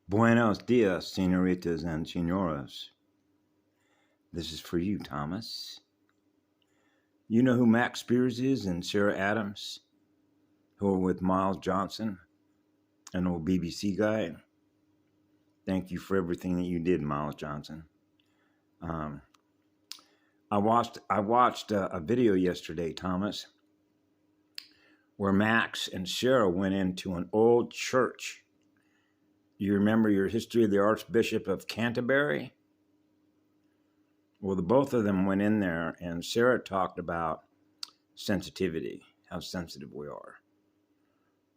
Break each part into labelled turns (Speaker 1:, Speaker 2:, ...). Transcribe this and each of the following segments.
Speaker 1: Buenos dias, senoritas and senoras. This is for you, Thomas. You know who Max Spears is and Sarah Adams, who are with Miles Johnson, an old BBC guy. Thank you for everything that you did, Miles Johnson. I watched a video yesterday, Thomas, where Max and Sarah went into an old church. You remember your history of the Archbishop of Canterbury? Well, the both of them went in there, and Sarah talked about sensitivity, how sensitive we are,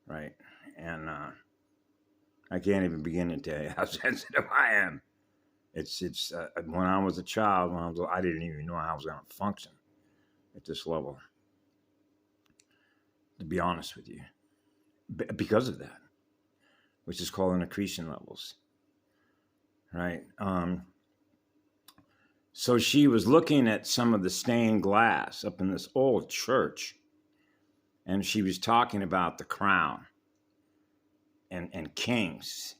Speaker 1: right? And I can't even begin to tell you how sensitive I am. It's when I was a child, I didn't even know how I was going to function at this level, to be honest with you, because of that, which is called accretion levels, right? So she was looking at some of the stained glass up in this old church, and she was talking about the crown and kings.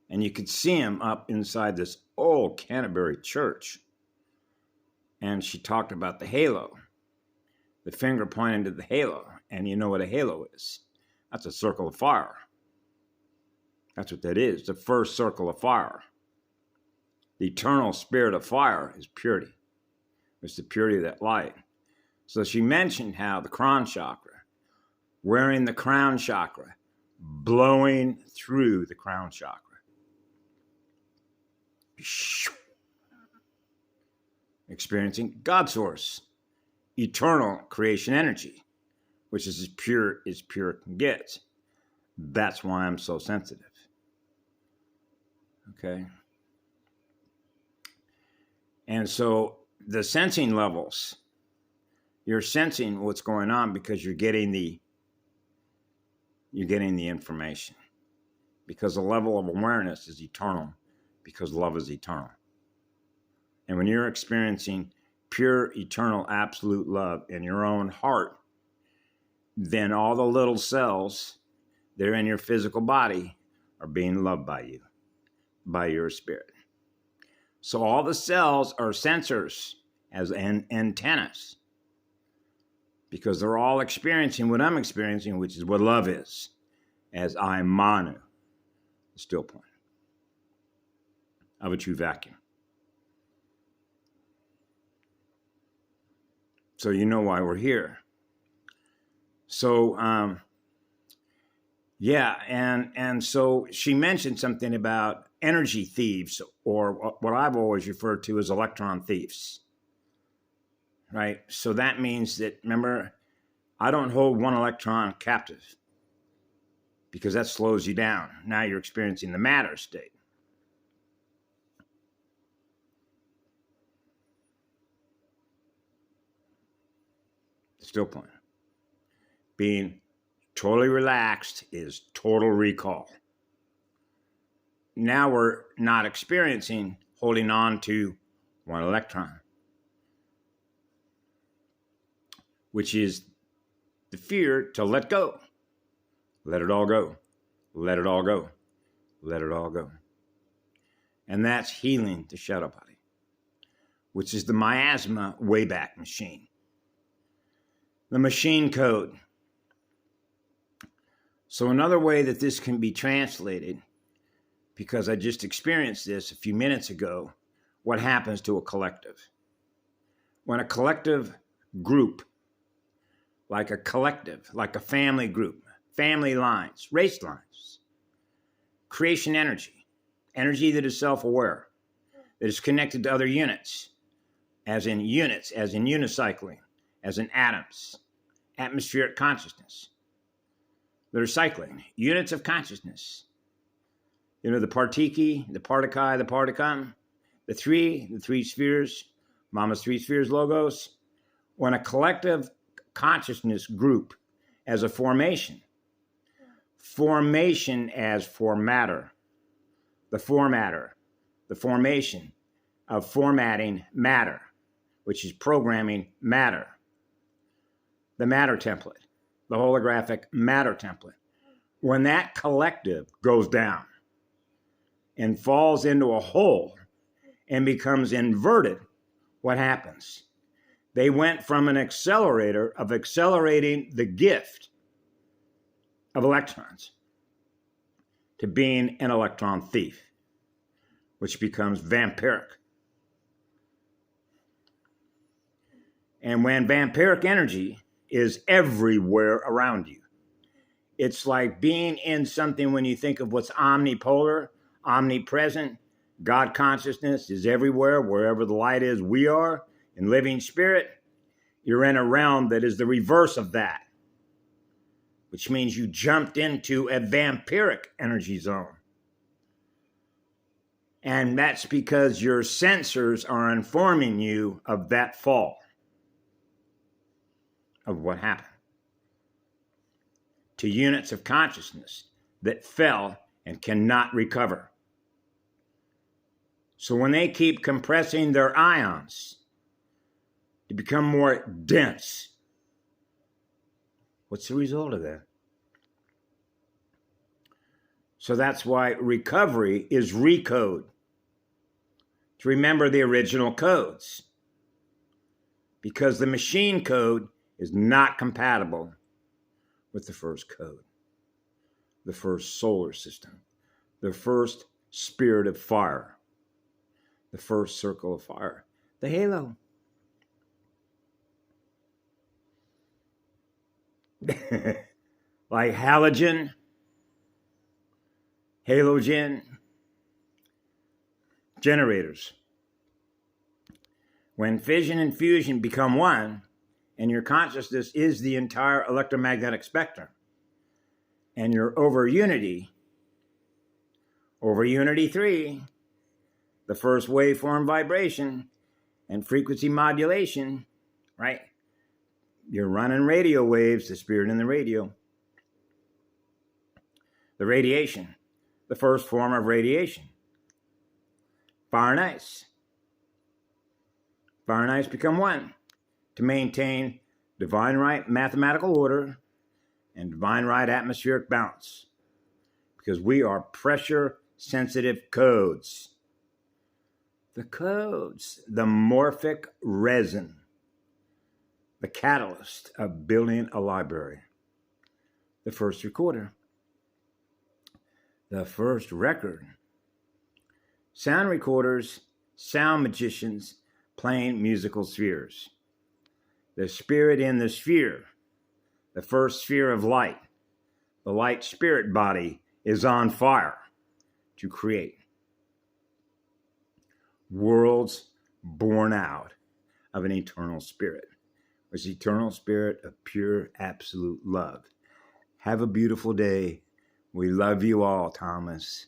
Speaker 1: And you could see him up inside this old Canterbury church. And she talked about the halo, the finger pointing to the halo. And you know what a halo is? That's a circle of fire. That's what that is, the first circle of fire. The eternal spirit of fire is purity. It's the purity of that light. So she mentioned how the crown chakra, wearing the crown chakra, blowing through the crown chakra. Experiencing God source, eternal creation energy, which is as pure can get. That's why I'm so sensitive. Okay. And so the sensing levels, you're sensing what's going on because you're getting the information. Because the level of awareness is eternal, because love is eternal. And when you're experiencing pure, eternal, absolute love in your own heart, then all the little cells that are in your physical body are being loved by you, by your spirit. So all the cells are sensors as antennas, because they're all experiencing what I'm experiencing, which is what love is, as I am Manu, the still point of a true vacuum. So you know why we're here. So, and so she mentioned something about energy thieves, or what I've always referred to as electron thieves, right? So that means that, remember, I don't hold one electron captive, because that slows you down. Now you're experiencing the matter state. Still point. Being totally relaxed is total recall. Now we're not experiencing holding on to one electron, which is the fear to let go. Let it all go. Let it all go. Let it all go. And that's healing the shadow body, which is the miasma Wayback Machine. The machine code. So another way that this can be translated, because I just experienced this a few minutes ago, what happens to a collective. When a collective group, like a family group, family lines, race lines, creation energy that is self-aware, that is connected to other units, as in unicycling, as in atoms, atmospheric consciousness. They're cycling, units of consciousness. You know, the partiki, the partikai, the particum, the three spheres, Mama's three spheres logos. When a collective consciousness group as a formation as for matter, the formation of formatting matter, which is programming matter, the matter template, the holographic matter template. When that collective goes down, and falls into a hole and becomes inverted, what happens? They went from an accelerator of accelerating the gift of electrons to being an electron thief, which becomes vampiric. And when vampiric energy is everywhere around you, it's like being in something when you think of what's omnipolar, omnipresent. God consciousness is everywhere, wherever the light is, we are. In living spirit, you're in a realm that is the reverse of that, which means you jumped into a vampiric energy zone. And that's because your sensors are informing you of that fall, of what happened to units of consciousness that fell and cannot recover. So when they keep compressing their ions to become more dense, what's the result of that? So that's why recovery is recode, to remember the original codes, because the machine code is not compatible with the first code, the first solar system, the first spirit of fire, the first circle of fire, the halo. Like halogen, halogen generators. When fission and fusion become one, and your consciousness is the entire electromagnetic spectrum, and you're over unity 3, the first waveform vibration and frequency modulation, right? You're running radio waves, the spirit in the radio. The radiation, the first form of radiation. Fire and ice. Fire and ice become one to maintain divine right mathematical order and divine right atmospheric balance, because we are pressure sensitive codes. The codes, the morphic resin, the catalyst of building a library, the first recorder, the first record, sound recorders, sound magicians playing musical spheres, the spirit in the sphere, the first sphere of light, the light spirit body is on fire to create worlds born out of an eternal spirit, which is eternal spirit of pure absolute love. Have a beautiful day. We love you all, Thomas.